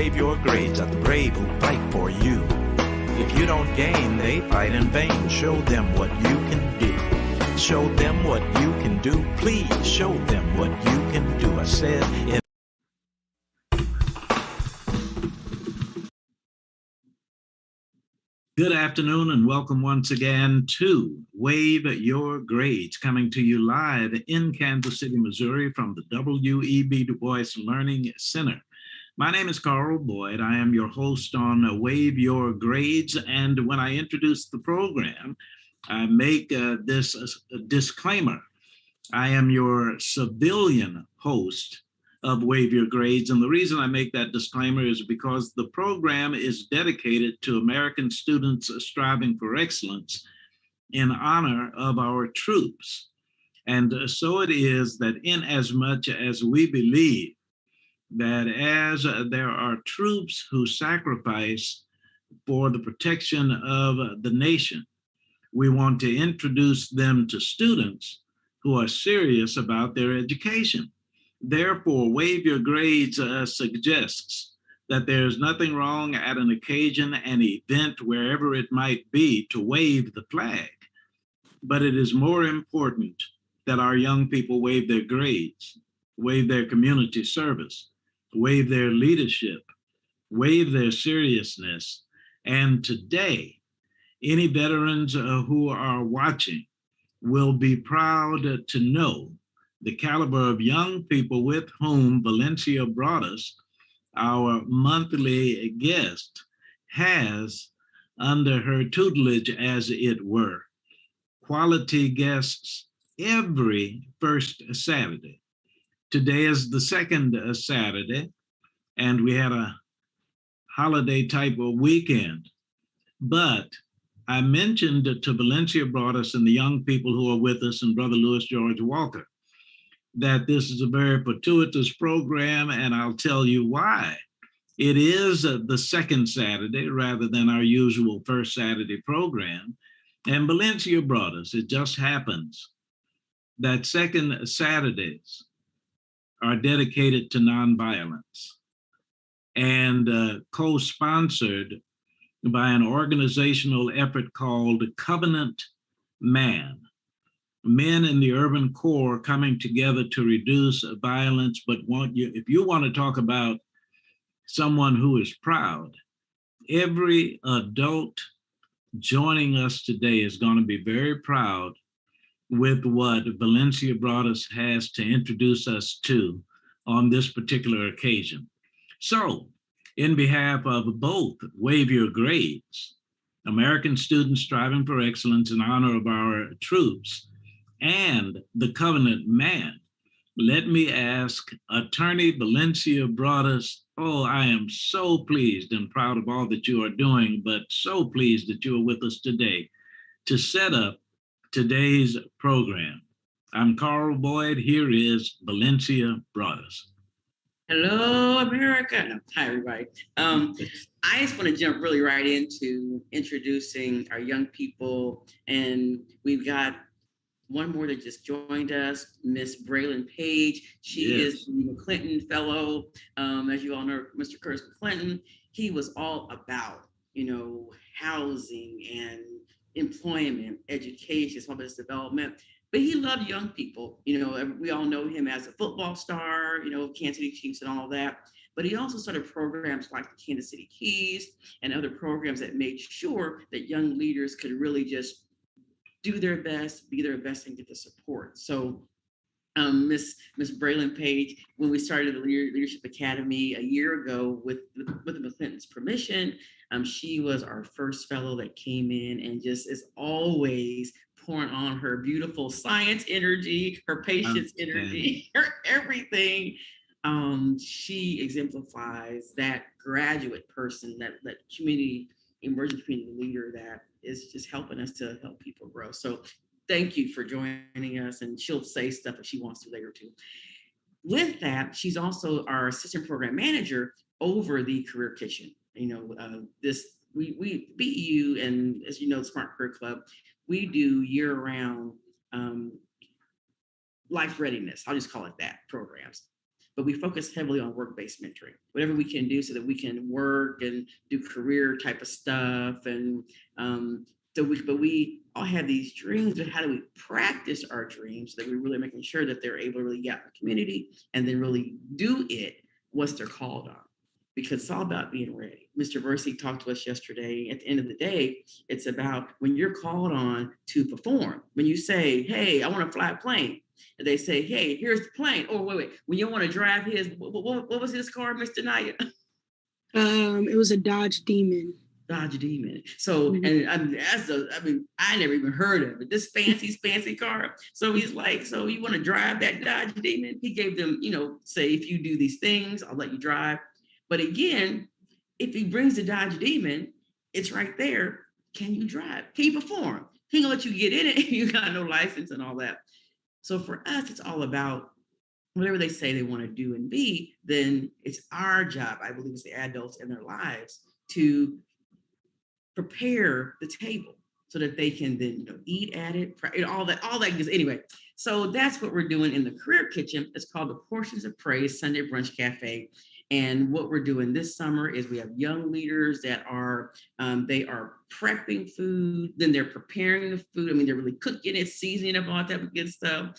Wave your grades at the brave who fight for you. If you don't gain, they fight in vain. Show them what you can do. Show them what you can do. Please show them what you can do. I said it. Good afternoon and welcome once again to Wave Your Grades, coming to you live in Kansas City, Missouri from the W.E.B. Du Bois Learning Center. My name is Carl Boyd. I am your host on Wave Your Grades, and when I introduce the program, I make this disclaimer. I am your civilian host of Wave Your Grades. And the reason I make that disclaimer is because the program is dedicated to American students striving for excellence in honor of our troops. And so it is that in as much as we believe that as there are troops who sacrifice for the protection of the nation, we want to introduce them to students who are serious about their education. Therefore, Wave Your Grades suggests that there's nothing wrong at an occasion, an event, wherever it might be, to wave the flag. But it is more important that our young people wave their grades, wave their community service, wave their leadership, wave their seriousness. And today, any veterans who are watching will be proud to know the caliber of young people with whom Valencia Broadus, our monthly guest, has under her tutelage, as it were, quality guests every first Saturday. Today is the second Saturday, and we had a holiday type of weekend. But I mentioned to Valencia Broadus and the young people who are with us and Brother Louis George Walker that this is a very fortuitous program, and I'll tell you why. It is the second Saturday rather than our usual first Saturday program. And Valencia Broadus, it just happens that second Saturdays are dedicated to nonviolence and co-sponsored by an organizational effort called Covenant Man. Men in the urban core coming together to reduce violence, but if you want to talk about someone who is proud, every adult joining us today is going to be very proud with what Valencia Broadus has to introduce us to on this particular occasion. So, in behalf of both Wave Your Grades, American students striving for excellence in honor of our troops, and the Covenant Man, let me ask Attorney Valencia Broadus. Oh, I am so pleased and proud of all that you are doing, but so pleased that you are with us today to set up today's program. I'm Carl Boyd. Here is Valencia Broadus. Hello, America. Hi, everybody. I just want to jump really right into introducing our young people, and we've got one more that just joined us, Miss Braylon Page. She is the McClinton Fellow. As you all know, Mr. Curtis McClinton, he was all about, housing and employment, education, small business development. But he loved young people. We all know him as a football star, Kansas City Chiefs and all that. But he also started programs like the Kansas City Keys and other programs that made sure that young leaders could really just do their best, be their best, and get the support. So Miss Braylon Page, when we started the Leadership Academy a year ago with the McClinton's permission, she was our first fellow that came in and just is always pouring on her beautiful science energy, her patience energy, her everything. She exemplifies that graduate person, that community, emerging community leader that is just helping us to help people grow. So thank you for joining us, and she'll say stuff if she wants to later too. With that, she's also our assistant program manager over the Career Kitchen. We BEU, and as you know, the Smart Career Club, we do year-round life readiness, I'll just call it that, programs. but we focus heavily on work-based mentoring, whatever we can do so that we can work and do career type of stuff. And but we all have these dreams, but how do we practice our dreams so that we're really making sure that they're able to really get out in the community and then really do it once they're called on? Because it's all about being ready. Mr. Versii talked to us yesterday. At the end of the day, it's about when you're called on to perform. When you say, hey, I want to fly a plane. And they say, hey, here's the plane. Oh, wait. When you want to drive what was his car, Mr. Naya? It was a Dodge Demon. Dodge Demon. So, and I never even heard of it. This fancy car. So he's like, so you want to drive that Dodge Demon? He gave them, say, if you do these things, I'll let you drive. But again, if he brings the Dodge Demon, it's right there. Can you drive? Can you perform? He gonna let you get in it if you got no license and all that. So for us, it's all about whatever they say they want to do and be, then it's our job, I believe, as the adults in their lives to prepare the table so that they can then eat at it, all that anyway. So that's what we're doing in the Career Kitchen. It's called the Portions of Praise Sunday Brunch Cafe. And what we're doing this summer is we have young leaders that are, they are prepping food, then they're preparing the food. I mean, they're really cooking it, seasoning up, all that type of good stuff.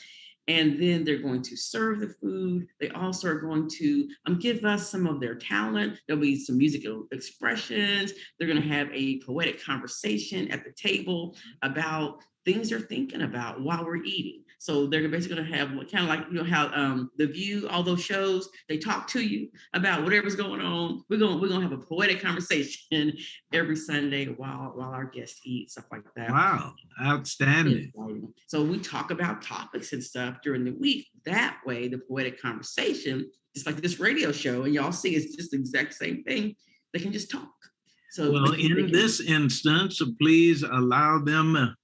And then they're going to serve the food. They also are going to give us some of their talent. There'll be some musical expressions. They're going to have a poetic conversation at the table about things they're thinking about while we're eating. So they're basically going to have kind of like, how The View, all those shows, they talk to you about whatever's going on. We're going to have a poetic conversation every Sunday while our guests eat, stuff like that. Wow, outstanding. So we talk about topics and stuff during the week. That way, the poetic conversation, just like this radio show, and y'all see it's just the exact same thing. They can just talk. So well, in this instance, please allow them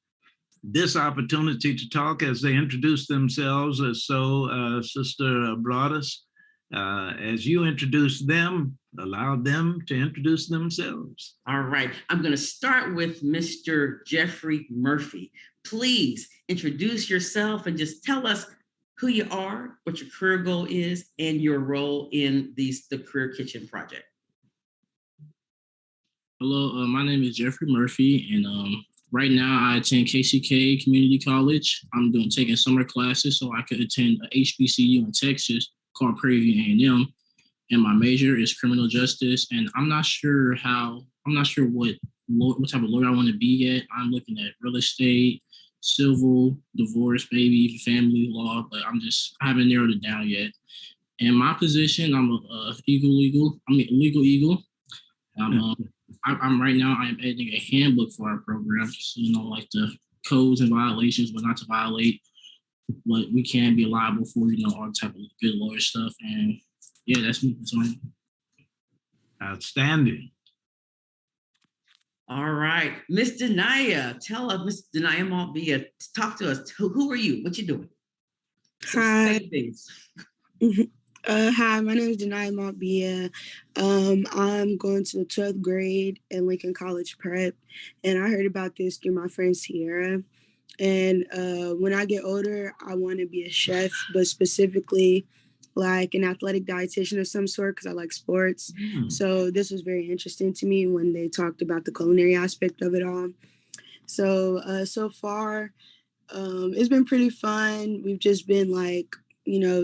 this opportunity to talk as they introduce themselves. So, Sister Broadus, as you introduce them, allow them to introduce themselves. All right. I'm going to start with Mr. Jeffrey Murphy. Please introduce yourself and just tell us who you are, what your career goal is, and your role in the Career Kitchen project. Hello, my name is Jeffrey Murphy, and right now I attend KCK Community College. I'm taking summer classes so I could attend a HBCU in Texas called Prairie View A&M. And my major is criminal justice. And I'm not sure what type of lawyer I want to be yet. I'm looking at real estate, civil, divorce, maybe family law, but I haven't narrowed it down yet. And my position, I'm a legal eagle. I'm right now, I am editing a handbook for our program, just, like the codes and violations, but not to violate what we can be liable for, all type of good lawyer stuff. And yeah, that's me. Outstanding. All right. Ms. Denaya, tell us, Ms. Denaya Maltbia, talk to us. Who are you? What you doing? Hi. Hi, my name is Anaya Boston. I'm going to the 12th grade at Lincoln College Prep, and I heard about this through my friend Sierra. And when I get older, I want to be a chef, but specifically like an athletic dietitian of some sort because I like sports. So this was very interesting to me when they talked about the culinary aspect of it all. So, so far, it's been pretty fun. We've just been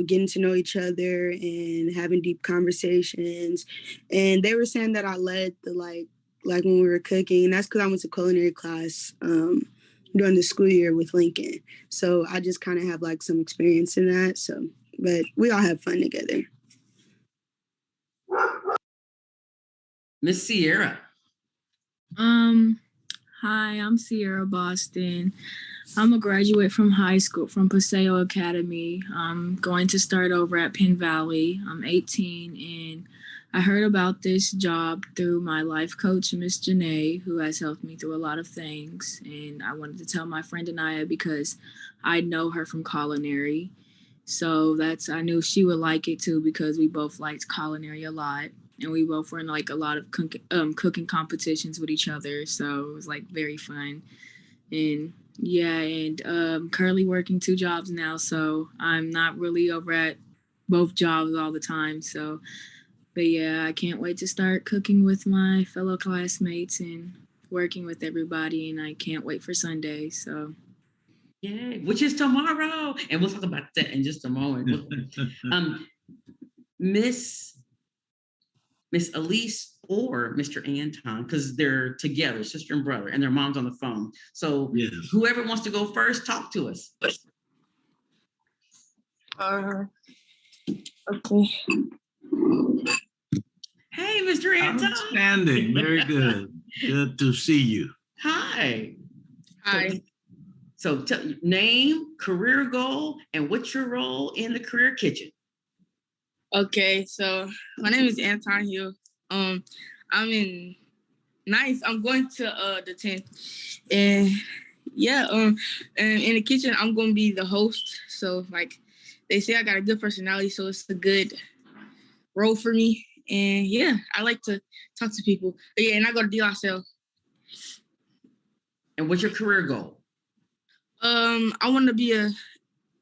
getting to know each other and having deep conversations. And they were saying that I led the like when we were cooking, and that's because I went to culinary class during the school year with Lincoln. So I just kind of have some experience in that. So, but we all have fun together. Miss Sierra. Hi, I'm Sierra Boston. I'm a graduate from high school, from Paseo Academy. I'm going to start over at Penn Valley. I'm 18, and I heard about this job through my life coach, Miss Janae, who has helped me through a lot of things. And I wanted to tell my friend Anaya because I know her from culinary. So I knew she would like it too because we both liked culinary a lot. And we both were in a lot of cooking competitions with each other. So it was very fun. And yeah, and currently working 2 jobs now. So I'm not really over at both jobs all the time. So, but yeah, I can't wait to start cooking with my fellow classmates and working with everybody. And I can't wait for Sunday. So, Yay, which is tomorrow. And we'll talk about that in just a moment. Miss Elise or Mr. Anton, because they're together, sister and brother, and their mom's on the phone. So Yes. whoever wants to go first, talk to us. Okay. Hey, Mr. Anton. Outstanding. Very good. Good to see you. Hi. Hi. So name, career goal, and what's your role in the career kitchen? Okay, so my name is Anton Hill. I'm in ninth. I'm going to the 10th. And yeah, and in the kitchen, I'm gonna be the host. So like they say I got a good personality, so it's a good role for me. And yeah, I like to talk to people. But yeah, and I go to De La Salle. And what's your career goal? I want to be a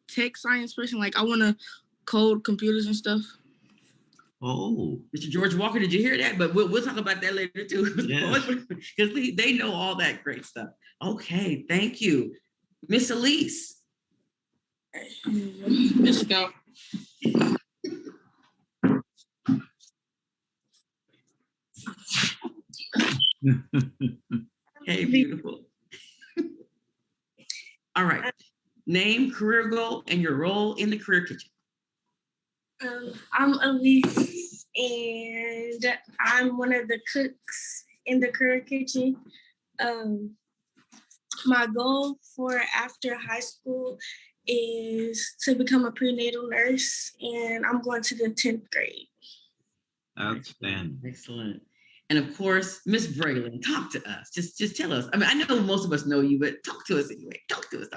tech science person. Like I want to code computers and stuff. Oh, Mr. George Walker, did you hear that? But we'll talk about that later too, Yeah. because they know all that great stuff. Okay, thank you, Miss Elise. Let's go. Hey, beautiful. All right, name, career goal, and your role in the career kitchen. I'm Elise, and I'm one of the cooks in the career kitchen. My goal for after high school is to become a prenatal nurse, and I'm going to the 10th grade. outstanding. Excellent. And of course, Miss Braylon, talk to us. Just tell us. I mean, I know most of us know you, but talk to us anyway. Talk to us.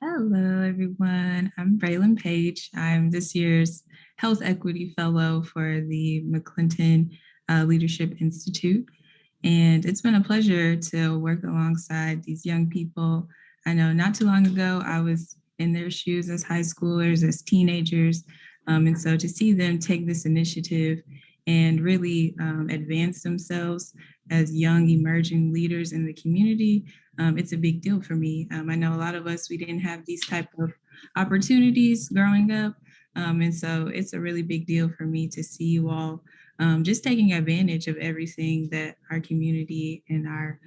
Hello, everyone. I'm Braylon Page. I'm this year's Health Equity Fellow for the McClinton Leadership Institute. And it's been a pleasure to work alongside these young people. I know not too long ago, I was in their shoes as high schoolers, as teenagers. And so to see them take this initiative and really advance themselves as young emerging leaders in the community, it's a big deal for me. I know a lot of us, we didn't have these type of opportunities growing up. And so it's a really big deal for me to see you all just taking advantage of everything that our community and our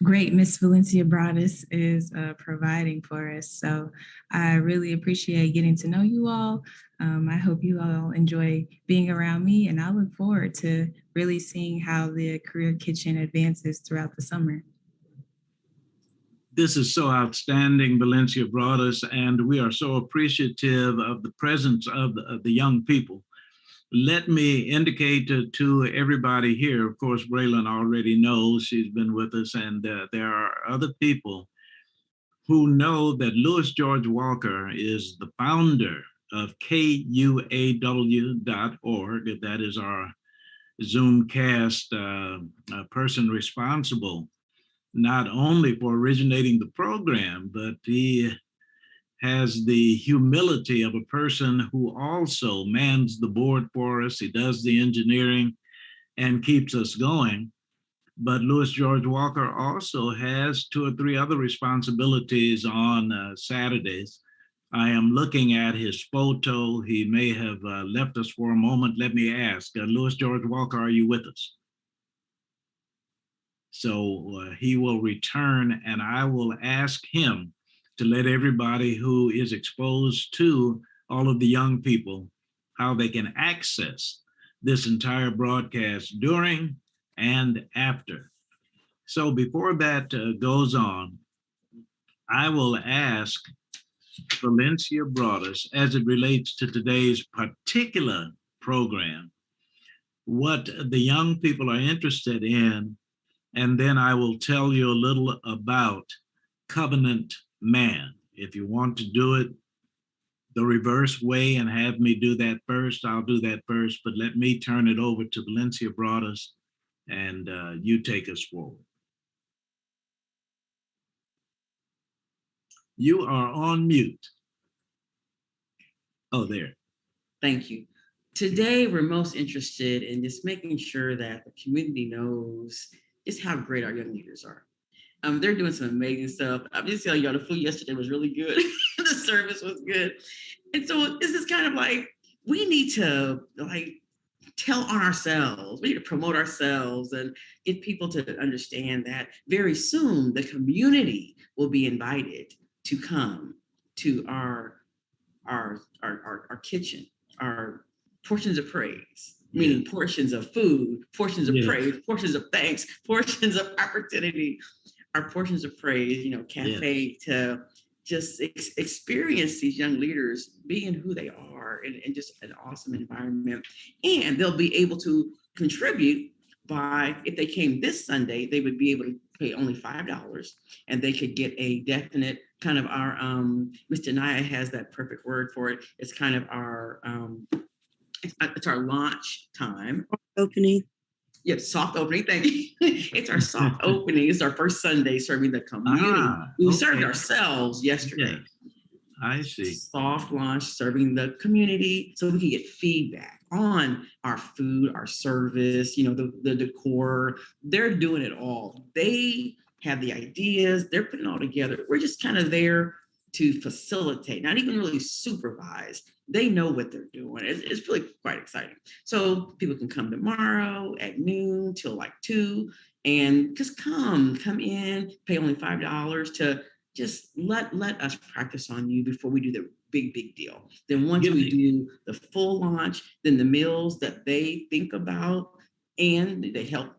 great Miss Valencia Broadus is providing for us. So I really appreciate getting to know you all. I hope you all enjoy being around me, and I look forward to really seeing how the Career Kitchen advances throughout the summer. This is so outstanding, Valencia Broadus, and we are so appreciative of the presence of the young people. Let me indicate to everybody here, of course, Braylon already knows, she's been with us, and there are other people who know that Louis George Walker is the founder of KUAW.org. That is our Zoomcast person responsible not only for originating the program, but he has the humility of a person who also mans the board for us. He does the engineering and keeps us going. But Louis George Walker also has 2 or 3 other responsibilities on Saturdays. I am looking at his photo. He may have left us for a moment. Let me ask, Louis George Walker, are you with us? So he will return, and I will ask him to let everybody who is exposed to all of the young people how they can access this entire broadcast during and after. So before that goes on, I will ask Valencia Broadus, as it relates to today's particular program, what the young people are interested in, and then I will tell you a little about Covenant Man. If you want to do it the reverse way and have me do that first, I'll do that first, but let me turn it over to Valencia Broadus, and you take us forward. You are on mute. Oh, there. Thank you. Today, we're most interested in just making sure that the community knows just how great our young leaders are. They're doing some amazing stuff. I'm just telling y'all, the food yesterday was really good. The service was good. And so this is kind of like, we need to like tell on ourselves. We need to promote ourselves and get people to understand that very soon the community will be invited to come to our kitchen, our portions of praise, meaning portions of food, portions of praise, portions of thanks, portions of opportunity, our portions of praise, cafe to just experience these young leaders being who they are in just an awesome environment. And they'll be able to contribute by, if they came this Sunday, they would be able to pay only $5 and they could get a definite kind of our, Mr. Anaya has that perfect word for it. It's kind of our, it's our launch time. Opening. Yep, soft opening. Thank you. It's our soft opening. It's our first Sunday serving the community. We served ourselves yesterday. Yes, I see. Soft launch, serving the community, so we can get feedback on our food, our service, the decor. They're doing it all. They have the ideas. They're putting it all together. We're just kind of there to facilitate, not even really supervise. They know what they're doing. It's really quite exciting. So people can come tomorrow at noon till like 2 and just come in, pay only $5 to just let us practice on you before we do the big deal. Then once we do the full launch, then the meals that they think about and they help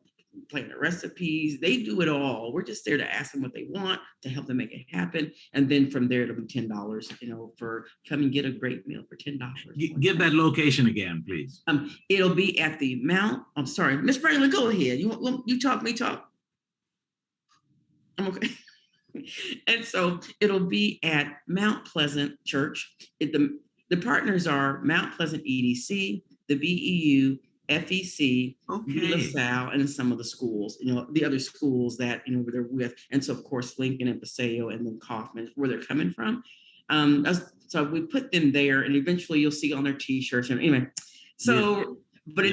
plan the recipes, they do it all. We're just there to ask them what they want, to help them make it happen. And then from there, it'll be $10, for come and get a great meal for $10. Give that location again, please. It'll be at the Mount, I'm sorry, Miss Braylon, go ahead. You talk, me talk. I'm okay. And so it'll be at Mount Pleasant Church. The partners are Mount Pleasant EDC, the BEU, FEC, LaSalle, and some of the schools, the other schools that, where they're with. And so, of course, Lincoln and Paseo and then Kaufman, where they're coming from. So we put them there, and eventually you'll see on their T-shirts. And anyway, so, but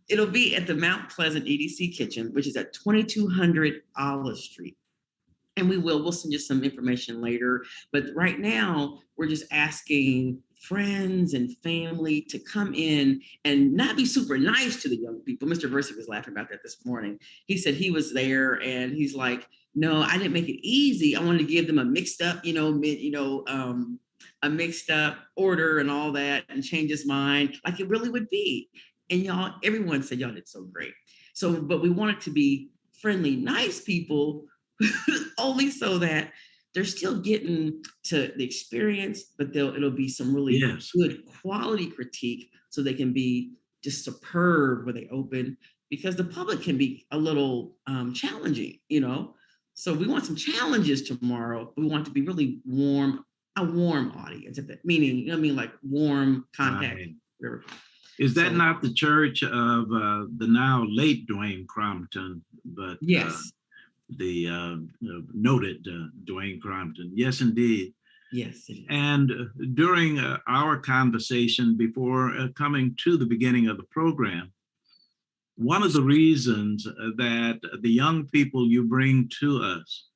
it'll be at the Mount Pleasant EDC Kitchen, which is at 2200 Olive Street. And we'll send you some information later. But right now, we're just asking friends and family to come in and not be super nice to the young people. Mr. Versick was laughing about that this morning. He said he was there and he's like, no, I didn't make it easy. I wanted to give them a mixed up, a mixed up order and all that and change his mind like it really would be. And everyone said y'all did so great. So, but we want it to be friendly, nice people only so that they're still getting to the experience, but it'll be some really good quality critique so they can be just superb when they open, because the public can be a little challenging, So we want some challenges tomorrow. We want to be really warm, a warm audience, meaning, like warm contact. Right. Is that not the church of the now late Dwayne Crompton, but yes. The noted Dwayne Crompton? Yes, indeed. Yes. And during our conversation before coming to the beginning of the program, one of the reasons that the young people you bring to us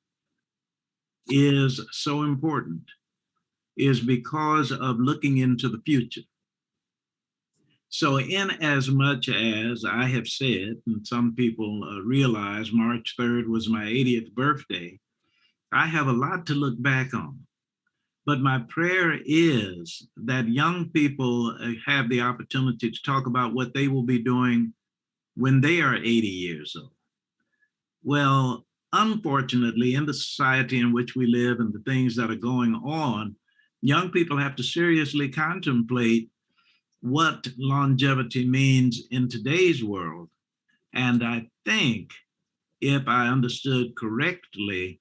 is so important is because of looking into the future. So in as much as I have said, and some people realize March 3rd was my 80th birthday, I have a lot to look back on. But my prayer is that young people have the opportunity to talk about what they will be doing when they are 80 years old. Well, unfortunately, in the society in which we live and the things that are going on, young people have to seriously contemplate what longevity means in today's world. And I think, if I understood correctly,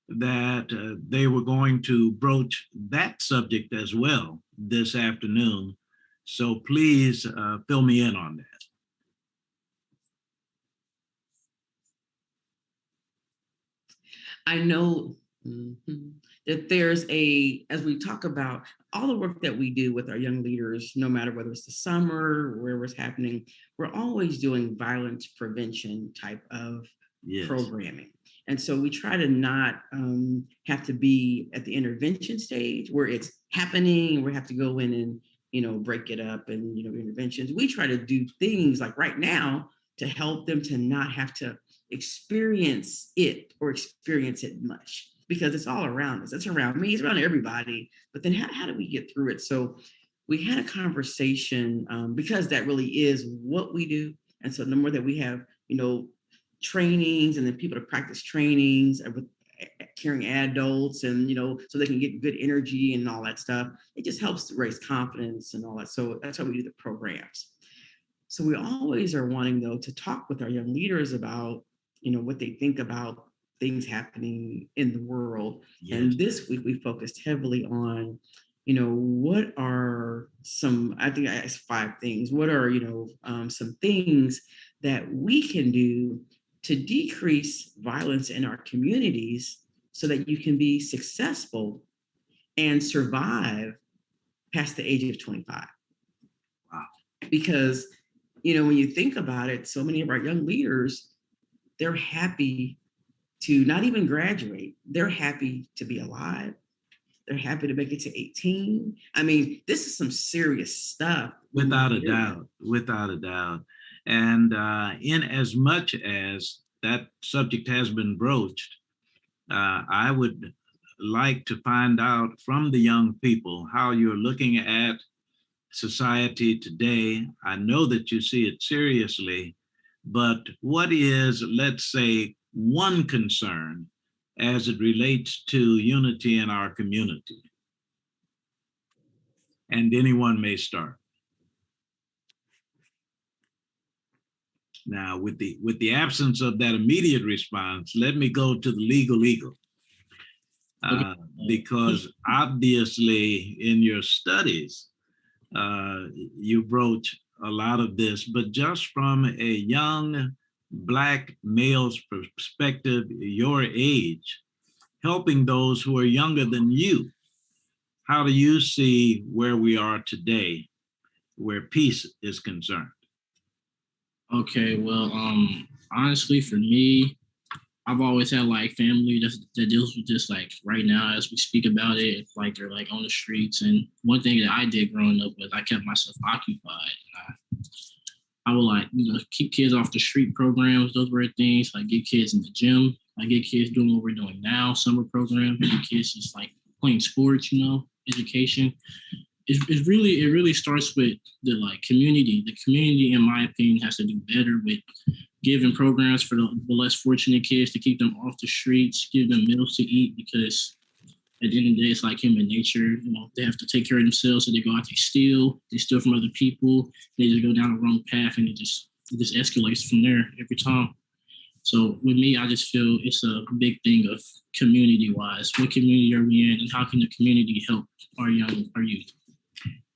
that they were going to broach that subject as well this afternoon. So please fill me in on that. I know that there's as we talk about all the work that we do with our young leaders, no matter whether it's the summer, wherever it's happening, we're always doing violence prevention type of programming. And so we try to not have to be at the intervention stage where it's happening and we have to go in and, break it up and, interventions. We try to do things like right now to help them to not have to experience it or experience it much, because it's all around us. It's around me, it's around everybody. But then how do we get through it? So we had a conversation because that really is what we do. And so the more that we have, trainings and then people to practice trainings with caring adults and, so they can get good energy and all that stuff, it just helps to raise confidence and all that. So that's how we do the programs. So we always are wanting, though, to talk with our young leaders about, what they think about things happening in the world. Yes. And this week we focused heavily on, what are some, I think I asked 5 things. What are, some things that we can do to decrease violence in our communities so that you can be successful and survive past the age of 25. Wow. Because, when you think about it, so many of our young leaders, they're happy to not even graduate. They're happy to be alive. They're happy to make it to 18. I mean, this is some serious stuff. Without a doubt. And in as much as that subject has been broached, I would like to find out from the young people how you're looking at society today. I know that you see it seriously, but what is, let's say, one concern as it relates to unity in our community? And anyone may start. Now, with the absence of that immediate response, let me go to the legal. Because obviously in your studies, you broach a lot of this, but just from a young Black male's perspective, your age, helping those who are younger than you, how do you see where we are today, where peace is concerned? Okay, well, honestly, for me, I've always had like family that deals with this like right now as we speak about it, like they're like on the streets. And one thing that I did growing up was I kept myself occupied. And I would like, keep kids off the street programs. Those were things like get kids in the gym, like get kids doing what we're doing now, summer program, get kids just like playing sports, education. It really starts with the like community. The community, in my opinion, has to do better with giving programs for the less fortunate kids to keep them off the streets, give them meals to eat, because at the end of the day, it's like human nature. They have to take care of themselves, so they go out, they steal from other people, they just go down the wrong path, and it just escalates from there every time. So with me, I just feel it's a big thing of community-wise. What community are we in, and how can the community help our youth?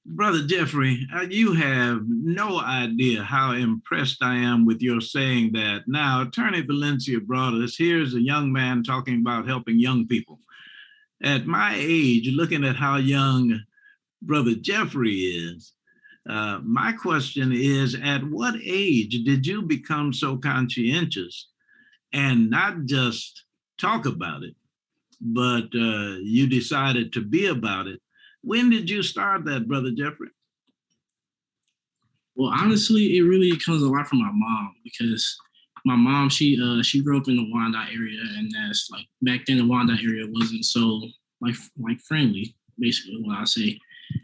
Brother Jeffrey, you have no idea how impressed I am with your saying that. Now, Attorney Valencia brought us, here's a young man talking about helping young people. At my age, looking at how young Brother Jeffrey is, my question is, at what age did you become so conscientious and not just talk about it, but you decided to be about it? When did you start that, Brother Jeffrey? Well, honestly, it really comes a lot from my mom, because my mom, she grew up in the Wyandotte area, and that's like back then the Wyandotte area wasn't so like friendly, basically what I say.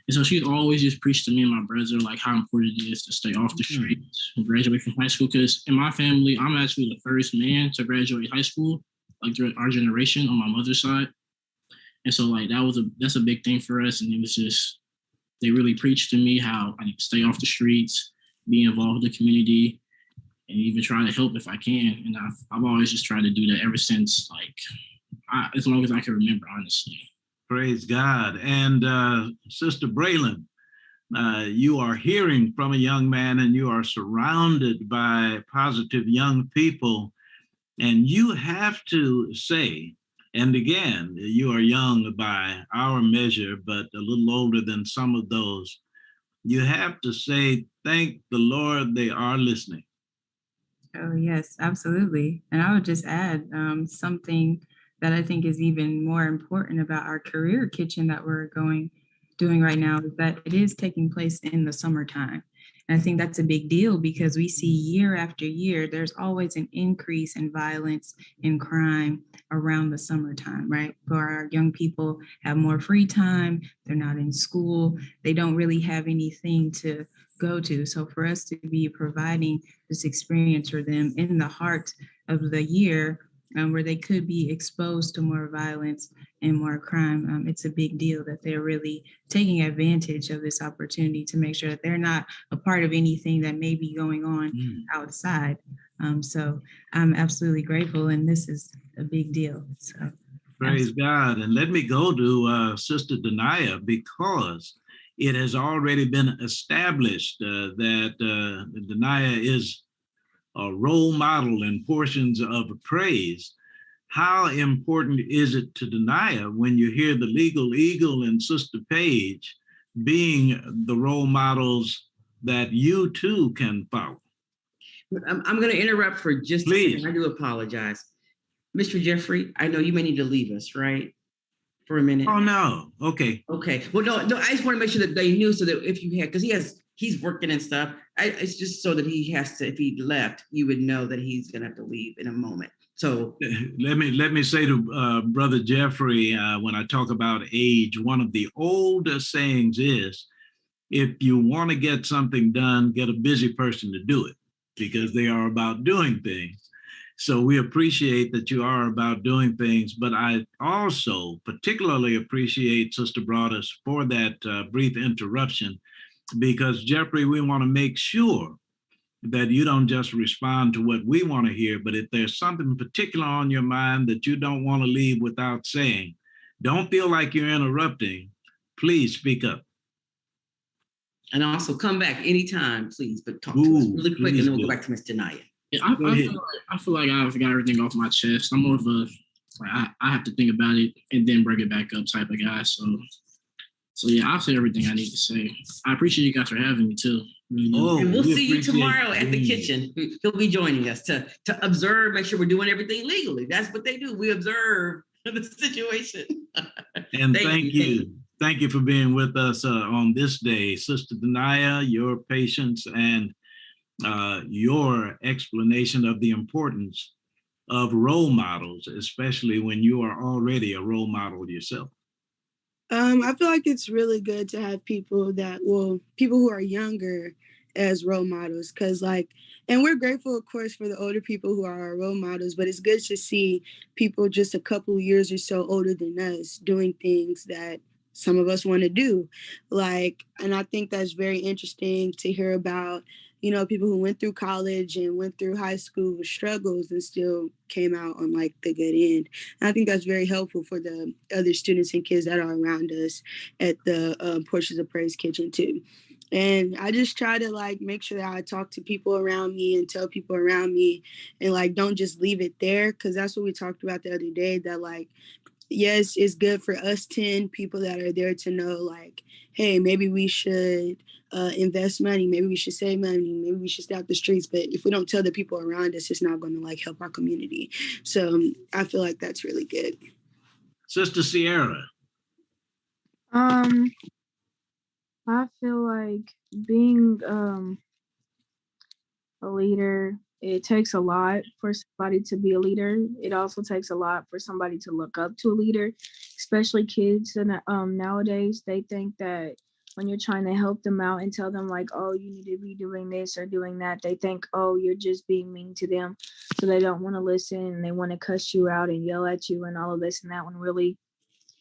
And so she'd always just preach to me and my brother like how important it is to stay off the streets and graduate from high school. Because in my family, I'm actually the first man to graduate high school, like through our generation on my mother's side. And so like that's a big thing for us. And it was just, they really preached to me how I need to stay off the streets, be involved in the community, and even try to help if I can. And I've always just tried to do that ever since, as long as I can remember, honestly. Praise God. And Sister Braylon, you are hearing from a young man, and you are surrounded by positive young people. And you have to say And again, you are young by our measure, but a little older than some of those. You have to say, thank the Lord they are listening. Oh, yes, absolutely. And I would just add something that I think is even more important about our career kitchen that we're doing right now is that it is taking place in the summertime. And I think that's a big deal because we see year after year, there's always an increase in violence and crime around the summertime, right? For our young people have more free time, they're not in school, they don't really have anything to go to. So for us to be providing this experience for them in the heart of the year where they could be exposed to more violence and more crime, it's a big deal that they're really taking advantage of this opportunity to make sure that they're not a part of anything that may be going on outside. So I'm absolutely grateful, and this is a big deal. So praise God. And let me go to Sister Anaya, because it has already been established that Anaya is a role model in portions of praise. How important is it to Anaya when you hear the Legal Eagle and Sister Paige being the role models that you too can follow? I'm going to interrupt for just Please. a second. I do apologize. Mr. Jeffrey, I know you may need to leave us, right? For a minute. Oh, no. Okay. Okay. Well, no, I just want to make sure that they knew, so that if you had, because he's working and stuff. It's just so that he has to, if he left, you would know that he's going to have to leave in a moment. So let me say to Brother Jeffrey, when I talk about age, one of the oldest sayings is, if you want to get something done, get a busy person to do it, because they are about doing things. So we appreciate that you are about doing things, but I also particularly appreciate Sister Broadus for that brief interruption, because Jeffrey, we want to make sure that you don't just respond to what we want to hear, but if there's something particular on your mind that you don't want to leave without saying, don't feel like you're interrupting, please speak up. And also come back anytime, please, but talk to us really quick, and then we'll go back to Miss Anaya. Yeah, I feel like I've got everything off my chest. I'm more of a, I have to think about it and then bring it back up type of guy. So yeah, I'll say everything I need to say. I appreciate you guys for having me too. Really and we'll see you tomorrow at the kitchen. He'll be joining us to observe, make sure we're doing everything legally. That's what they do. We observe the situation. And thank you. Thank you for being with us on this day. Sister Anaya, your patience and your explanation of the importance of role models, especially when you are already a role model yourself. I feel like it's really good to have people who are younger as role models, because and we're grateful, of course, for the older people who are our role models, but it's good to see people just a couple of years or so older than us doing things that some of us want to do. And I think that's very interesting to hear about, people who went through college and went through high school with struggles and still came out on the good end. And I think that's very helpful for the other students and kids that are around us at the Portions of Praise Kitchen too. And I just try to make sure that I talk to people around me and tell people around me, and don't just leave it there, because that's what we talked about the other day, that yes, it's good for us 10 people that are there to know, hey, maybe we should invest money, maybe we should save money, maybe we should stay out the streets. But if we don't tell the people around us, it's not going to help our community. So I feel like that's really good. Sister Sierra. I feel like being a leader, it takes a lot for somebody to be a leader. It also takes a lot for somebody to look up to a leader, especially kids. And nowadays, they think that when you're trying to help them out and tell them oh, you need to be doing this or doing that, they think, oh, you're just being mean to them. So they don't want to listen, and they want to cuss you out and yell at you and all of this and that, when really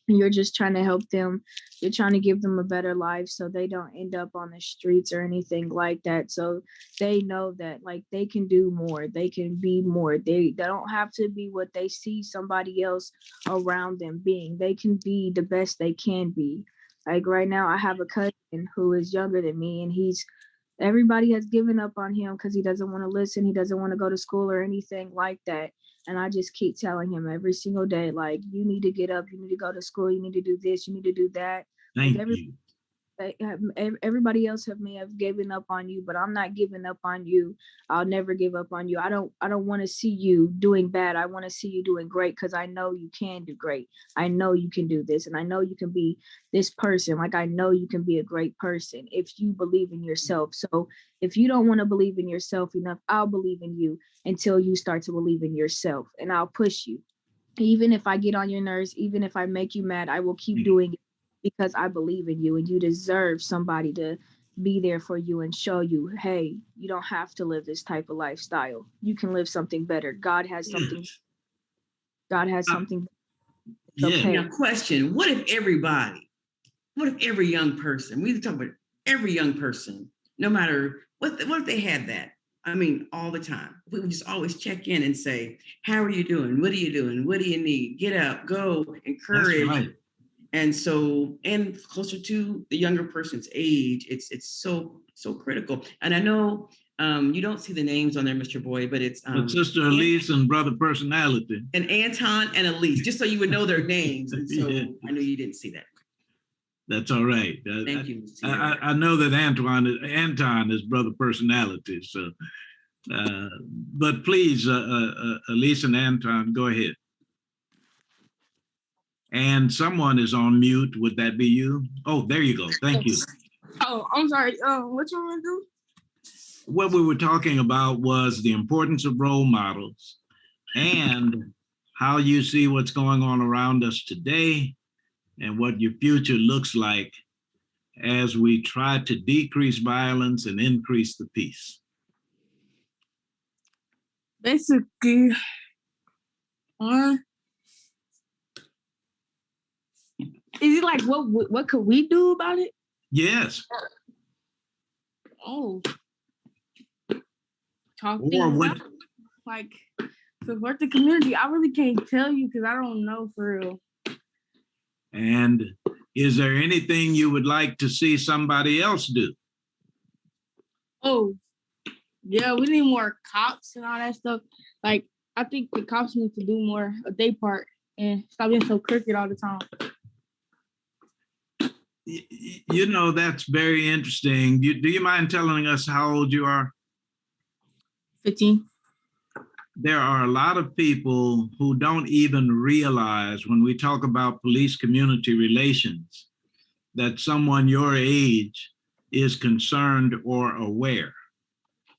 you're just trying to help them. You're trying to give them a better life so they don't end up on the streets or anything like that. So they know that they can do more. They can be more. They don't have to be what they see somebody else around them being. They can be the best they can be. Right now, I have a cousin who is younger than me, and he's everybody has given up on him because he doesn't want to listen. He doesn't want to go to school or anything like that. And I just keep telling him every single day, like, you need to get up, you need to go to school, you need to do this, you need to do that. Thank like you. Everybody else may have given up on you, but I'm not giving up on you. I'll never give up on you. I don't want to see you doing bad. I want to see you doing great, because I know you can do great. I know you can do this, and I know you can be this person. Like, I know you can be a great person if you believe in yourself. So if you don't want to believe in yourself enough, I'll believe in you until you start to believe in yourself, and I'll push you. Even if I get on your nerves, even if I make you mad, I will keep doing it, because I believe in you, and you deserve somebody to be there for you and show you, hey, you don't have to live this type of lifestyle. You can live something better. God has something. God has something. Okay. Now, question: what if every young person? We talk about every young person, no matter what if they had that? I mean, all the time. We would just always check in and say, "How are you doing? What are you doing? What do you need? Get up, go, encourage." That's right. And so, and closer to the younger person's age, it's so critical. And I know you don't see the names on there, Mr. Boyd, but it's Sister Elise and Brother Personality. And Anton and Elise, just so you would know their names. And so yeah. I know you didn't see that. That's all right. Thank you. I know that Anton is Brother Personality. So, but please, Elise and Anton, go ahead. And someone is on mute. Would that be you? Oh, there you go. Thank you. Oh, I'm sorry. What you want to do? What we were talking about was the importance of role models and how you see what's going on around us today and what your future looks like as we try to decrease violence and increase the peace. Basically, is it like what could we do about it? Yes. Oh. Talk or things what? out. Like, support the community. I really can't tell you because I don't know for real. And is there anything you would like to see somebody else do? Oh, yeah, we need more cops and all that stuff. Like, I think the cops need to do more of their part and stop being so crooked all the time. You know, that's very interesting. Do you mind telling us how old you are? 15. There are a lot of people who don't even realize when we talk about police-community relations that someone your age is concerned or aware.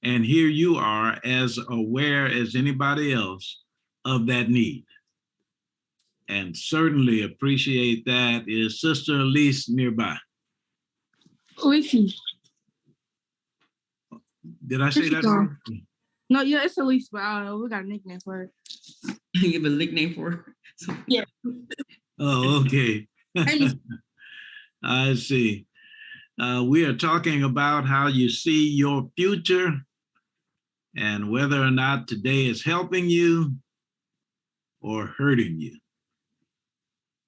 And here you are as aware as anybody else of that need. And certainly appreciate that. Is Sister Elise nearby? Elise. Did I say that wrong? No, yeah, it's Elise, but we got a nickname for her. You have a nickname for her? Yeah. Oh, okay. I see. We are talking about how you see your future and whether or not today is helping you or hurting you.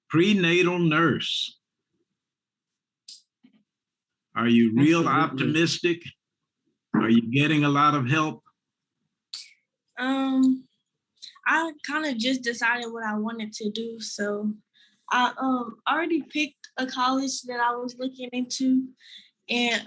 Prenatal nurse. Are you real optimistic? Are you getting a lot of help? I kind of just decided what I wanted to do. So I already picked a college that I was looking into. And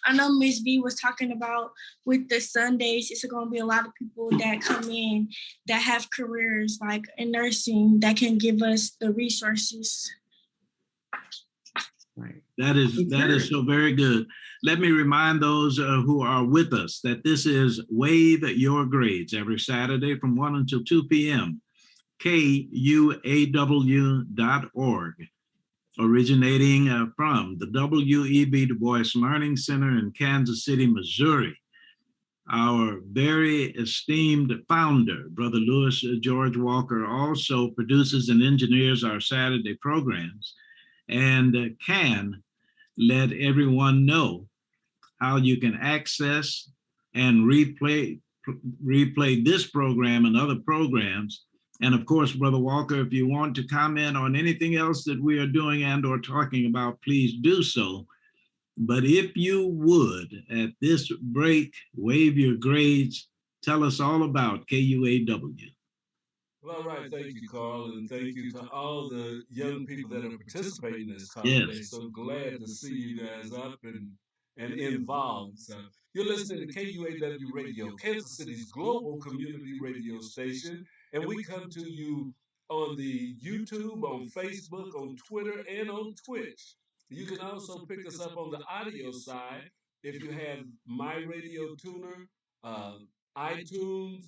I know Miss B was talking about with the Sundays, it's going to be a lot of people that come in that have careers like in nursing that can give us the resources. Right. That is so very good. Let me remind those who are with us that this is Wave Your Grades every Saturday from 1 until 2 p.m. KUAW.org, originating from the W.E.B. Du Bois Learning Center in Kansas City, Missouri. Our very esteemed founder, Brother Louis George Walker, also produces and engineers our Saturday programs and can let everyone know how you can access and replay this program and other programs. And of course, Brother Walker, if you want to comment on anything else that we are doing and or talking about, please do so. But if you would, at this break, wave your grades, tell us all about KUAW. Well, all right. Thank you, Carl, and thank you to all the young people that are participating in this call Yes. today. So glad to see you guys up and involved. So you're listening to KUAW Radio, Kansas City's global community radio station, and we come to you on the YouTube, on Facebook, on Twitter, and on Twitch. You can also pick us up on the audio side if you have My Radio Tuner, uh, iTunes,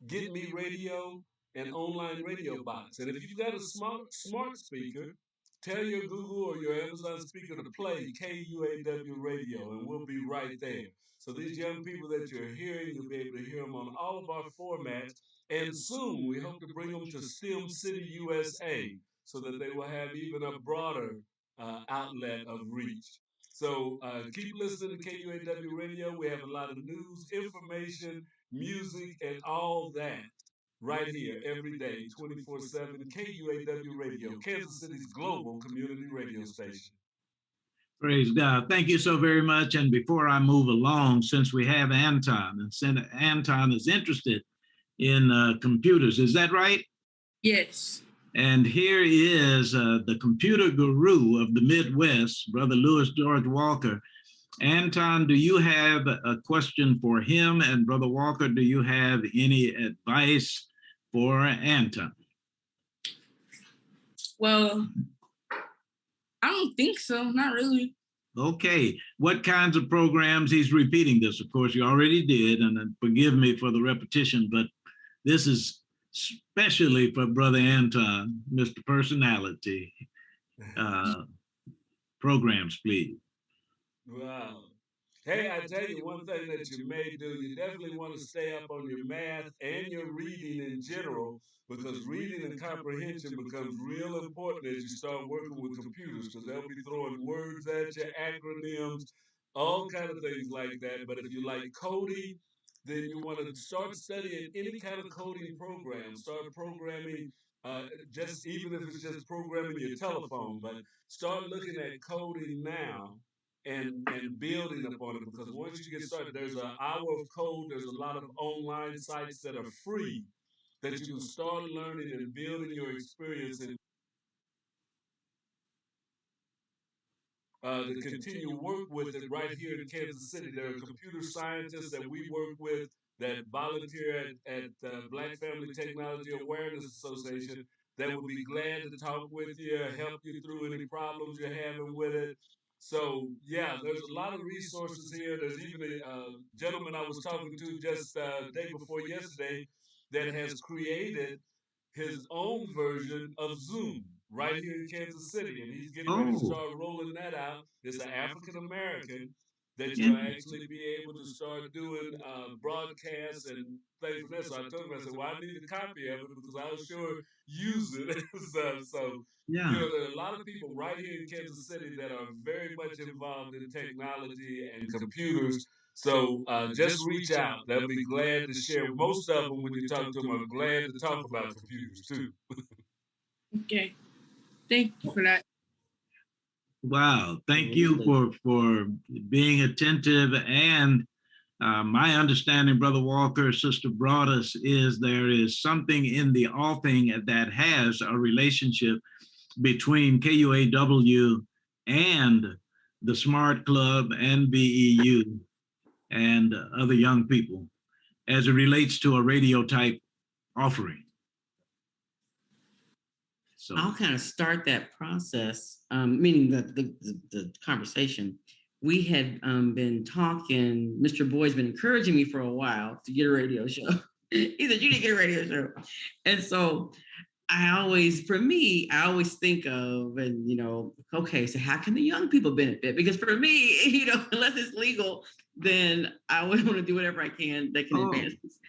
Get Me Radio, and online radio box. And if you've got a smart speaker, tell your Google or your Amazon speaker to play KUAW Radio, and we'll be right there. So these young people that you're hearing, you'll be able to hear them on all of our formats. And soon we hope to bring them to STEM City, USA, so that they will have even a broader outlet of reach. So keep listening to KUAW Radio. We have a lot of news, information, music, and all that right here every day, 24/7, KUAW Radio, Kansas City's global community radio station. Praise God. Thank you so very much. And before I move along, since we have Anton, and since Anton is interested in computers, is that right? Yes. And here is the computer guru of the Midwest, Brother Louis George Walker. Anton, do you have a question for him? And Brother Walker, do you have any advice for Anton? Well, I don't think so. Not really. Okay. What kinds of programs? He's repeating this, of course, you already did, and forgive me for the repetition, but this is especially for Brother Anton, Mr. Personality. Programs, please. Wow. Hey, I tell you one thing that you may do, you definitely want to stay up on your math and your reading in general, because reading and comprehension becomes real important as you start working with computers, because they'll be throwing words at you, acronyms, all kind of things like that. But if you like coding, then you want to start studying any kind of coding program. Start programming, just even if it's just programming your telephone, but start looking at coding now and building upon it, because once you get started, there's an hour of code. There's a lot of online sites that are free that you can start learning and building your experience in. To continue work with it right here in Kansas City. There are computer scientists that we work with that volunteer at Black Family Technology Awareness Association that would be glad to talk with you, help you through any problems you're having with it. So, yeah, there's a lot of resources here. There's even a gentleman I was talking to just day before yesterday that has created his own version of Zoom right here in Kansas City, and he's getting ready to start rolling that out. It's an African American that you'll actually be able to start doing broadcasts and things from that. So I told him, I said, well, I need a copy of it because I'll sure use it. Yeah. You know, there are a lot of people right here in Kansas City that are very much involved in technology and computers. So just reach out. They'll be glad to share. Most of them, when you talk to them, are glad to talk about computers too. Okay. Thank you for that. Wow. Thank you for being attentive. And my understanding, Brother Walker, Sister Broadus, is there is something in the offing that has a relationship between KUAW and the Smart Club and BEU and other young people as it relates to a radio type offering. So I'll kind of start that process, meaning the conversation. We had been talking, Mr. Boyd's been encouraging me for a while to get a radio show. He said, you need to get a radio show. And so I always think of, and, you know, okay, so how can the young people benefit? Because for me, you know, unless it's legal, then I would want to do whatever I can that can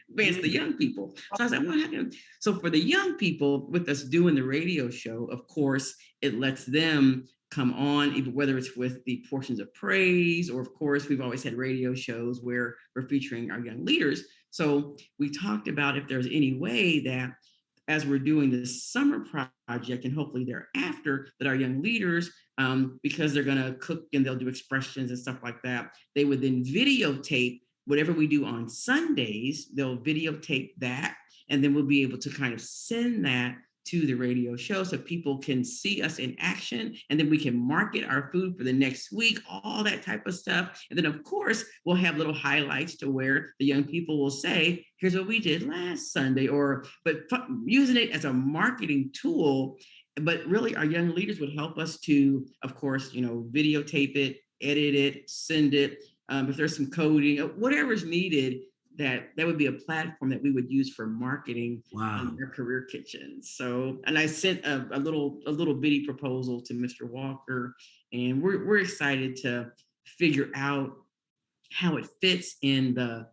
advance the young people. So I was like, well, how can... So for the young people, with us doing the radio show, of course, it lets them come on, even whether it's with the portions of praise, or of course, we've always had radio shows where we're featuring our young leaders. So we talked about if there's any way that as we're doing this summer project and hopefully thereafter, that our young leaders, because they're going to cook and they'll do expressions and stuff like that, they would then videotape whatever we do on Sundays. They'll videotape that, and then we'll be able to kind of send that to the radio show so people can see us in action, and then we can market our food for the next week, all that type of stuff. And then of course, we'll have little highlights to where the young people will say, here's what we did last Sunday, but using it as a marketing tool. But really our young leaders would help us to, of course, videotape it, edit it, send it. If there's some coding, whatever's needed, that would be a platform that we would use for marketing our career kitchens. So, and I sent a little bitty proposal to Mr. Walker, and we're excited to figure out how it fits in the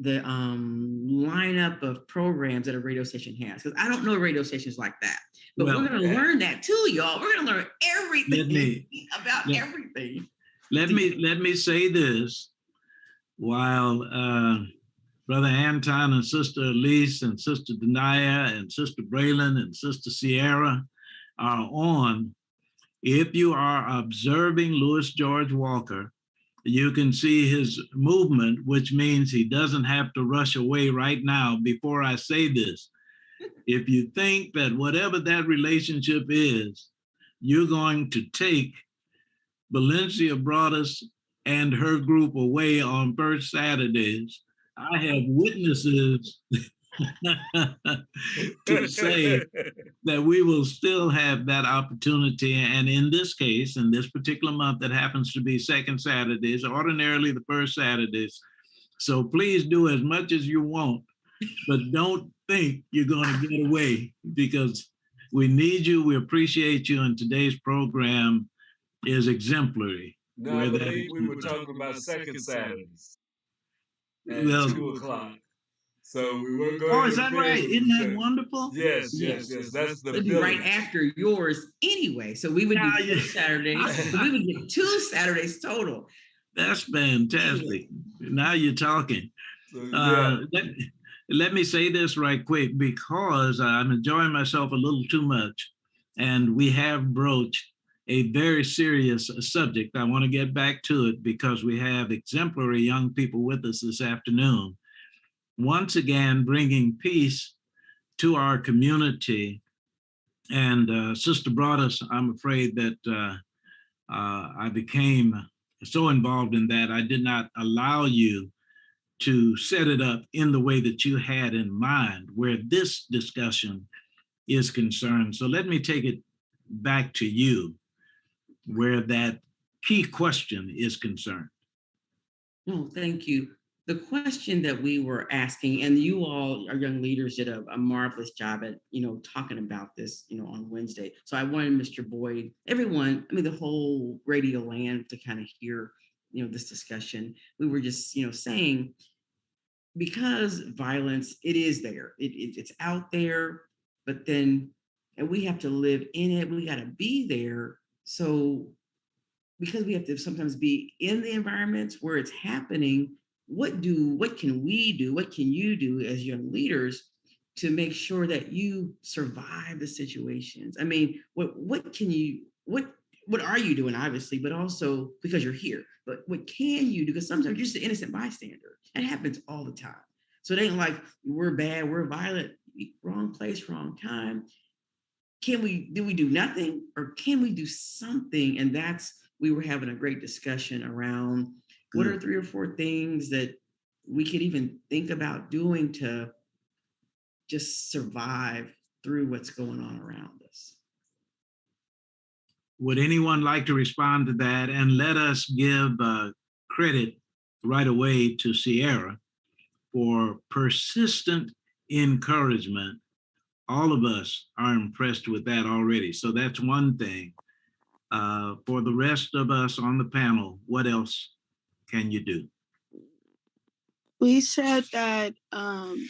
lineup of programs that a radio station has. Because I don't know radio stations like that, but we're going to learn that too, y'all. We're going to learn everything about everything. Let me say this while Brother Anton and Sister Elise and Sister Anaya and Sister Braylon and Sister Sierra are on. If you are observing Louis George Walker, you can see his movement, which means he doesn't have to rush away right now before I say this. If you think that whatever that relationship is, you're going to take Valencia Broadus and her group away on first Saturdays, I have witnesses to say that we will still have that opportunity. And in this case, in this particular month, that happens to be second Saturdays, ordinarily the first Saturdays. So please do as much as you want, but don't think you're going to get away, because we need you. We appreciate you. And today's program is exemplary. No, I believe we were talking about second Saturdays at 2 o'clock. So we were going. Oh, is that right? Isn't that wonderful? Yes. That's the It'd be right after yours anyway. So we would do 2 Saturdays. We would get 2 Saturdays total. That's fantastic. Now you're talking. Let me say this right quick, because I'm enjoying myself a little too much, and we have broached a very serious subject. I want to get back to it because we have exemplary young people with us this afternoon, once again bringing peace to our community. And Sister Broadus, I'm afraid that I became so involved in that I did not allow you to set it up in the way that you had in mind where this discussion is concerned. So let me take it back to you where that key question is concerned. No, thank you. The question that we were asking, and you all, our young leaders, did a marvelous job at, talking about this, on Wednesday. So I wanted Mr. Boyd, everyone, the whole radio land to kind of hear, this discussion. We were just, saying, because violence, it is there, it's out there, but then, and we have to live in it. We got to be there. So because we have to sometimes be in the environments where it's happening, what can we do? What can you do as young leaders to make sure that you survive the situations? What are you doing, obviously, but also because you're here, but what can you do? Because sometimes you're just an innocent bystander. It happens all the time. So it ain't like we're bad, we're violent, wrong place, wrong time. Do we do nothing, or can we do something? And we were having a great discussion around what are 3 or 4 things that we could even think about doing to just survive through what's going on around us. Would anyone like to respond to that? And let us give credit right away to Sierra for persistent encouragement. All of us are impressed with that already. So that's one thing. For the rest of us on the panel, what else can you do? We said that one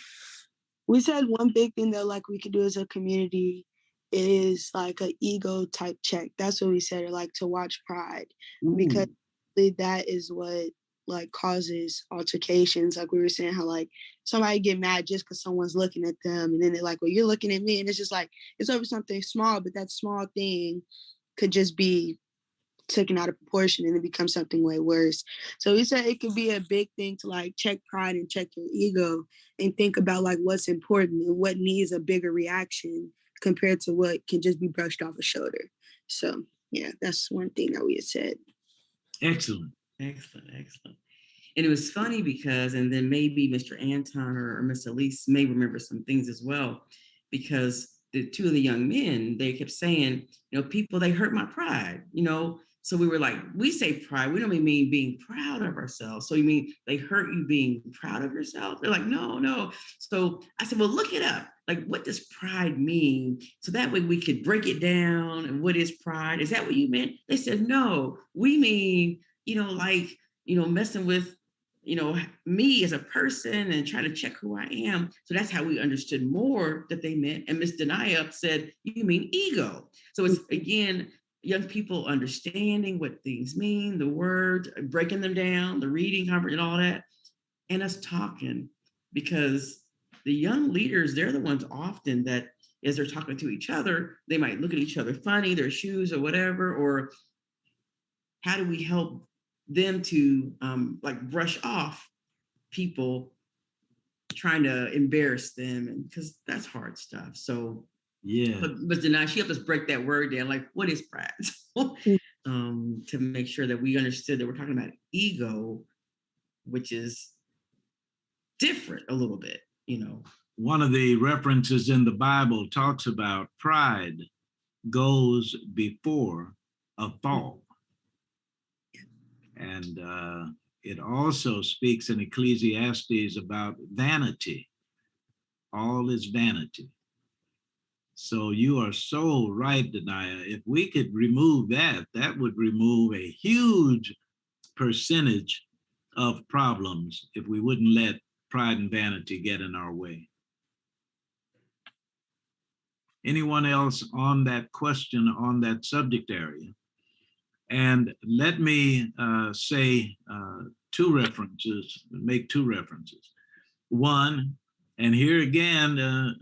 big thing that we could do as a community is like an ego type check. That's what we said, or to watch Pride. Ooh. Because that is what like causes altercations. Like we were saying, how like somebody get mad just because someone's looking at them, and then they're like, well, you're looking at me, and it's just like it's over something small, but that small thing could just be taken out of proportion and it becomes something way worse. So he said it could be a big thing to like check pride and check your ego and think about like what's important and what needs a bigger reaction compared to what can just be brushed off a shoulder. So yeah, that's one thing that we had said. Excellent. Excellent. And it was funny because, and then maybe Mr. Anton or Miss Elise may remember some things as well, because the two of the young men, they kept saying, people, they hurt my pride, So we were like, we say pride, we don't mean being proud of ourselves. So you mean they hurt you being proud of yourself? They're like, no. So I said, well, look it up. Like, what does pride mean? So that way we could break it down. And what is pride? Is that what you meant? They said, no, we mean, messing with, me as a person and trying to check who I am. So that's how we understood more that they meant. And Miss Anaya said, you mean ego. So it's, again, young people understanding what things mean, the words, breaking them down, the reading, and all that, and us talking, because the young leaders, they're the ones often that as they're talking to each other, they might look at each other funny, their shoes or whatever, or how do we help them to brush off people trying to embarrass them, and because that's hard stuff. So yeah, but Denai, she helped us break that word down, like what is pride, to make sure that we understood that we're talking about ego, which is different a little bit, One of the references in the Bible talks about pride goes before a fall. And it also speaks in Ecclesiastes about vanity. All is vanity. So you are so right, Anaya. If we could remove that, that would remove a huge percentage of problems if we wouldn't let pride and vanity get in our way. Anyone else on that question, on that subject area? And let me make two references. One, and here again,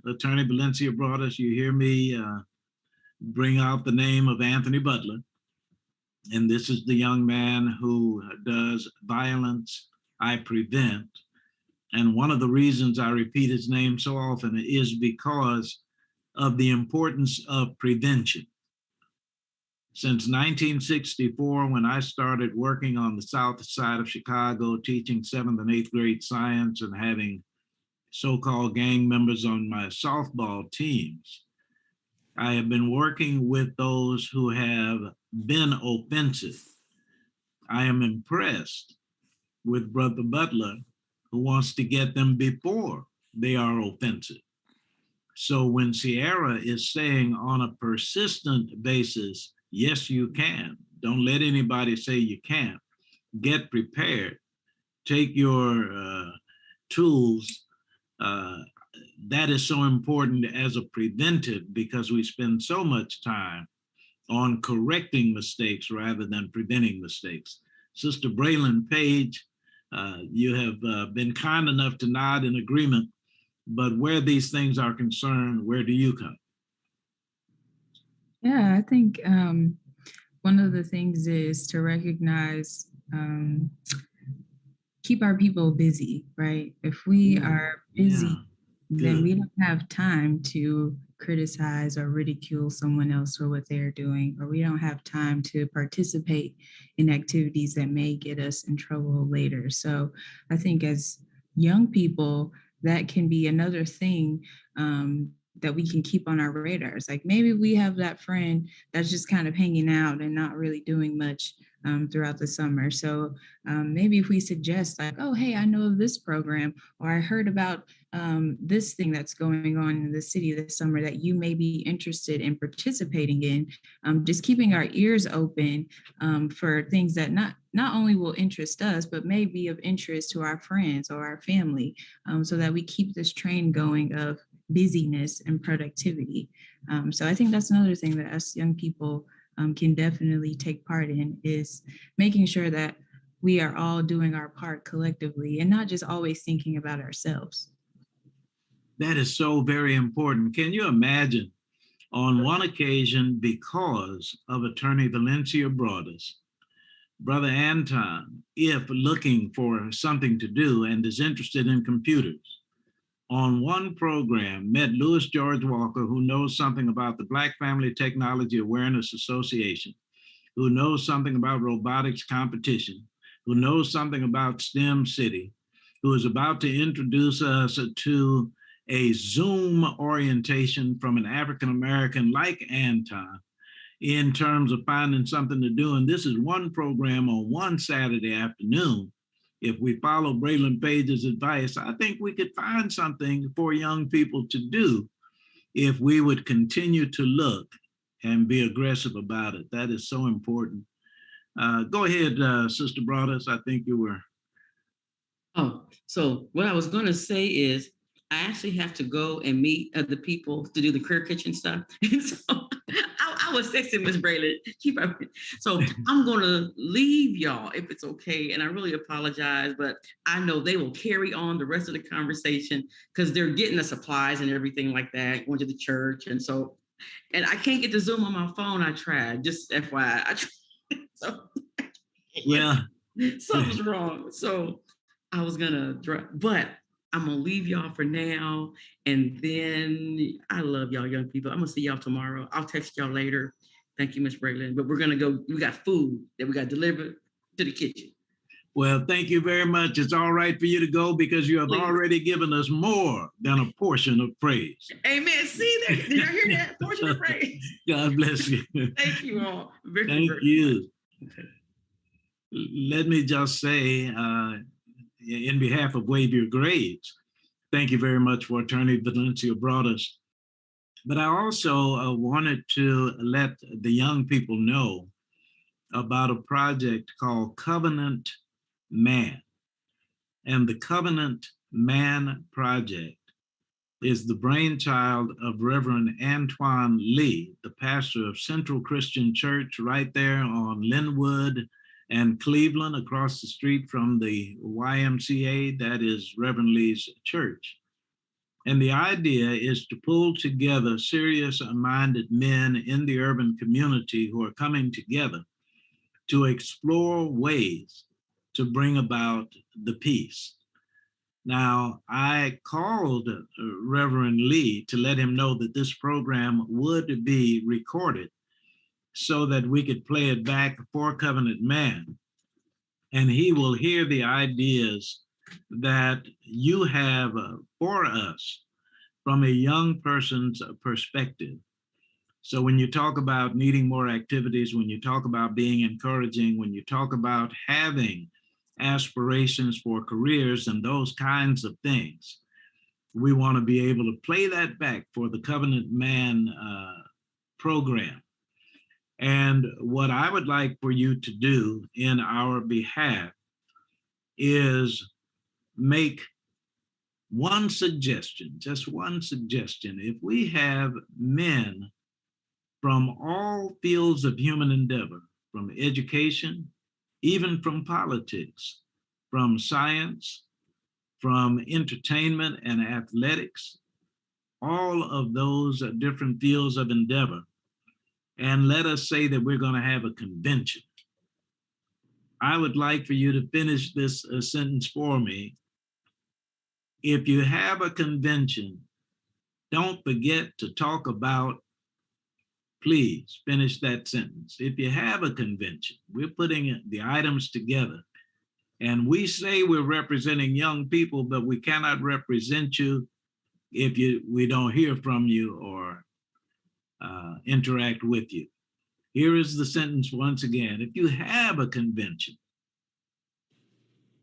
Attorney Valencia brought us, you hear me bring out the name of Anthony Butler. And this is the young man who does Violence I Prevent. And one of the reasons I repeat his name so often is because of the importance of prevention. Since 1964, when I started working on the south side of Chicago, teaching 7th and 8th grade science and having so-called gang members on my softball teams, I have been working with those who have been offensive. I am impressed with Brother Butler, who wants to get them before they are offensive. So when Sierra is saying on a persistent basis, yes, you can. Don't let anybody say you can't. Get prepared. Take your tools. That is so important as a preventive, because we spend so much time on correcting mistakes rather than preventing mistakes. Sister Braylon Page, you have been kind enough to nod in agreement, but where these things are concerned, where do you come? Yeah, I think one of the things is to recognize, keep our people busy, right? If we are busy, then we don't have time to criticize or ridicule someone else for what they're doing, or we don't have time to participate in activities that may get us in trouble later. So I think as young people, that can be another thing that we can keep on our radars. Like maybe we have that friend that's just kind of hanging out and not really doing much throughout the summer. So maybe if we suggest like, oh, hey, I know of this program, or I heard about this thing that's going on in the city this summer that you may be interested in participating in, just keeping our ears open for things that not only will interest us, but may be of interest to our friends or our family, so that we keep this train going of busyness and productivity. So I think that's another thing that us young people can definitely take part in, is making sure that we are all doing our part collectively and not just always thinking about ourselves. That is so very important. Can you imagine on one occasion, because of Attorney Valencia Broadus, Brother Anton, if looking for something to do and is interested in computers, on one program met Louis George Walker, who knows something about the Black Family Technology Awareness Association, who knows something about robotics competition, who knows something about STEM City, who is about to introduce us to a Zoom orientation from an African-American like Anton in terms of finding something to do. And this is one program on one Saturday afternoon. If we follow Braylon Page's advice, I think we could find something for young people to do if we would continue to look and be aggressive about it. That is so important. Go ahead, Sister Broadus. I think you were. Oh, so what I was going to say is I actually have to go and meet other people to do the career kitchen stuff. So I was texting Miss Braylon. So I'm going to leave y'all if it's okay. And I really apologize, but I know they will carry on the rest of the conversation because they're getting the supplies and everything like that, going to the church. And so, and I can't get the Zoom on my phone. I tried, just FYI. I tried. So, yeah, something's wrong. So I was going to drive, but I'm going to leave y'all for now. And then I love y'all young people. I'm going to see y'all tomorrow. I'll text y'all later. Thank you, Miss Braylon. But we're going to go. We got food that we got delivered to the kitchen. Well, thank you very much. It's all right for you to go because you have already given us more than a portion of praise. Amen. See there? Did you hear that? Portion of praise. God bless you. Thank you all. Thank you. Okay. Let me just say, in behalf of Wave Your Grades, thank you very much for Attorney Valencia Broadus. But I also wanted to let the young people know about a project called Covenant Man. And the Covenant Man Project is the brainchild of Reverend Antoine Lee, the pastor of Central Christian Church right there on Linwood and Cleveland, across the street from the YMCA. That is Reverend Lee's church. And the idea is to pull together serious-minded men in the urban community who are coming together to explore ways to bring about the peace. Now, I called Reverend Lee to let him know that this program would be recorded so that we could play it back for Covenant Man. And he will hear the ideas that you have for us from a young person's perspective. So when you talk about needing more activities, when you talk about being encouraging, when you talk about having aspirations for careers and those kinds of things, we want to be able to play that back for the Covenant Man program. And what I would like for you to do in our behalf is make one suggestion, just one suggestion. If we have men from all fields of human endeavor, from education, even from politics, from science, from entertainment and athletics, all of those different fields of endeavor, and let us say that we're going to have a convention. I would like for you to finish this sentence for me. If you have a convention, don't forget to talk about, please finish that sentence. If you have a convention, we're putting the items together, and we say we're representing young people, but we cannot represent you if we don't hear from you or interact with you. Here is the sentence once again. If you have a convention,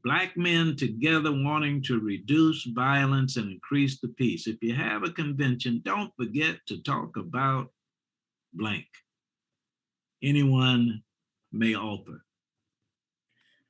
Black men together wanting to reduce violence and increase the peace. If you have a convention, don't forget to talk about blank. Anyone may offer.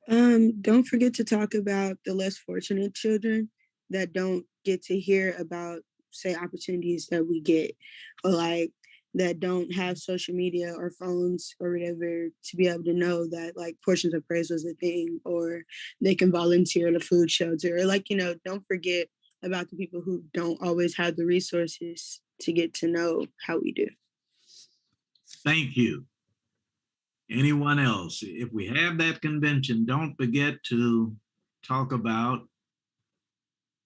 Don't forget to talk about the less fortunate children that don't get to hear about, say, opportunities that we get, or like that don't have social media or phones or whatever to be able to know that like portions of praise was a thing, or they can volunteer at a food shelter, or like, don't forget about the people who don't always have the resources to get to know how we do. Thank you. Anyone else? If we have that convention, don't forget to talk about.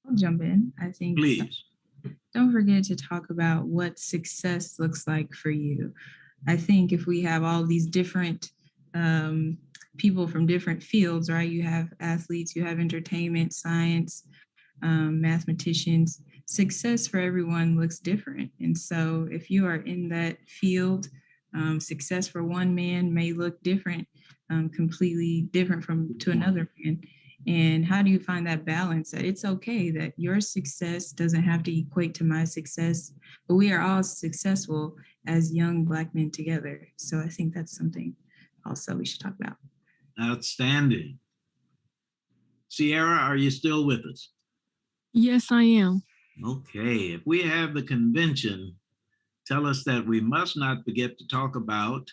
I'll jump in. I think, please. Don't forget to talk about what success looks like for you. I think if we have all these different people from different fields, right? You have athletes, you have entertainment, science, mathematicians. Success for everyone looks different. And so if you are in that field, success for one man may look different, completely different to another man. And how do you find that balance that it's okay that your success doesn't have to equate to my success, but we are all successful as young Black men together. So I think that's something also we should talk about. Outstanding. Sierra, are you still with us? Yes, I am. Okay, if we have the convention, tell us that we must not forget to talk about.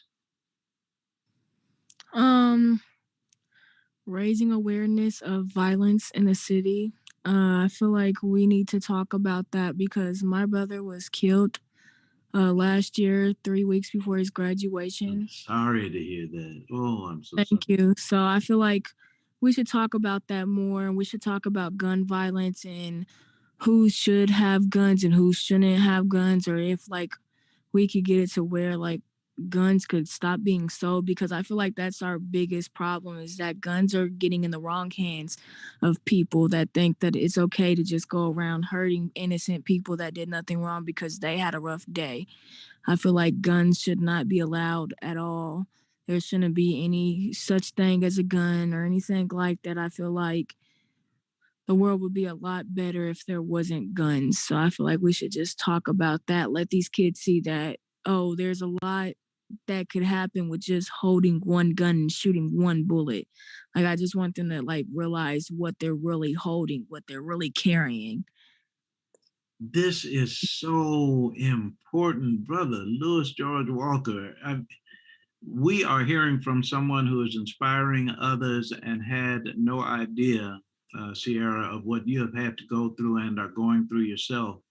Raising awareness of violence in the city. I feel like we need to talk about that because my brother was killed last year, 3 weeks before his graduation. I'm sorry to hear that. Oh, I'm so Thank you. So I feel like we should talk about that more, and we should talk about gun violence and who should have guns and who shouldn't have guns, or if like we could get it to where like guns could stop being sold, because I feel like that's our biggest problem, is that guns are getting in the wrong hands of people that think that it's okay to just go around hurting innocent people that did nothing wrong because they had a rough day. I feel like guns should not be allowed at all. There shouldn't be any such thing as a gun or anything like that. I feel like the world would be a lot better if there wasn't guns. So I feel like we should just talk about that. Let these kids see that, oh, there's a lot that could happen with just holding one gun and shooting one bullet. Like, I just want them to like realize what they're really holding, what they're really carrying. This is so important, brother Louis George Walker. We are hearing from someone who is inspiring others and had no idea, Sierra, of what you have had to go through and are going through yourself.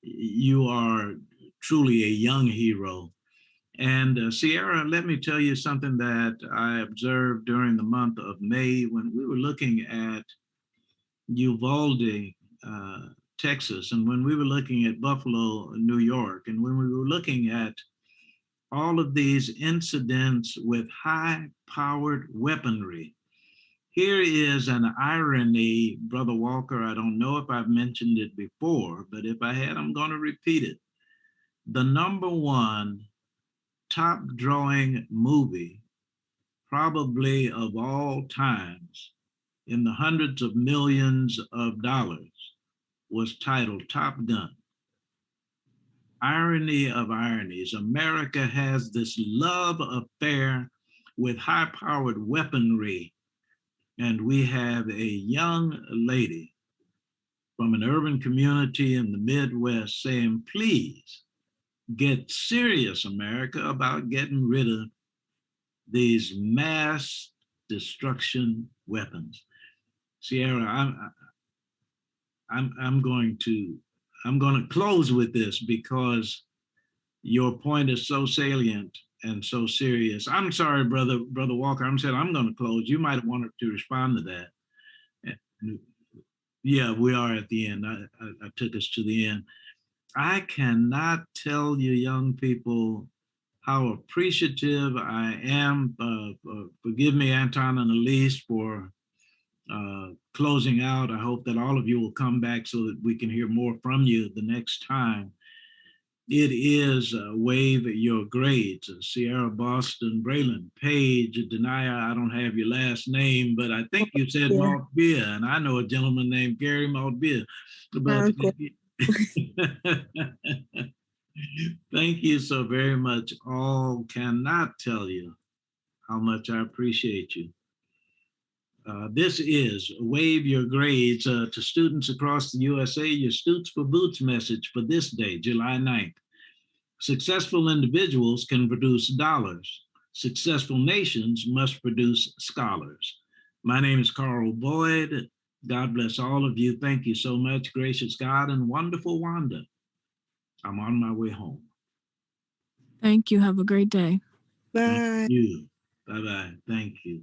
You are truly a young hero. And Sierra, let me tell you something that I observed during the month of May when we were looking at Uvalde, Texas, and when we were looking at Buffalo, New York, and when we were looking at all of these incidents with high-powered weaponry. Here is an irony, Brother Walker. I don't know if I've mentioned it before, but if I had, I'm going to repeat it. The number one top drawing movie, probably of all times, in the hundreds of millions of dollars, was titled Top Gun. Irony of ironies, America has this love affair with high-powered weaponry, and we have a young lady from an urban community in the Midwest saying, please get serious, America, about getting rid of these mass destruction weapons. Sierra, I'm going to close with this because your point is so salient and so serious. I'm sorry, brother Walker. I'm saying I'm going to close. You might want to respond to that. Yeah, we are at the end. I took us to the end. I cannot tell you, young people, how appreciative I am. Forgive me, Anton and Elise, for closing out. I hope that all of you will come back so that we can hear more from you the next time. It is Wave Your Grades. Sierra Boston, Braylon Page, Anaya, I don't have your last name, but I think you said Maltbia, and I know a gentleman named Gary Maltbia. But thank you so very much. All cannot tell you how much I appreciate you. This is Wave Your Grades to students across the USA, your Stoots for Boots message for this day, July 9th. Successful individuals can produce dollars. Successful nations must produce scholars. My name is Carl Boyd. God bless all of you. Thank you so much, gracious God and wonderful Wanda. I'm on my way home. Thank you. Have a great day. Bye. Thank you. Bye-bye. Thank you.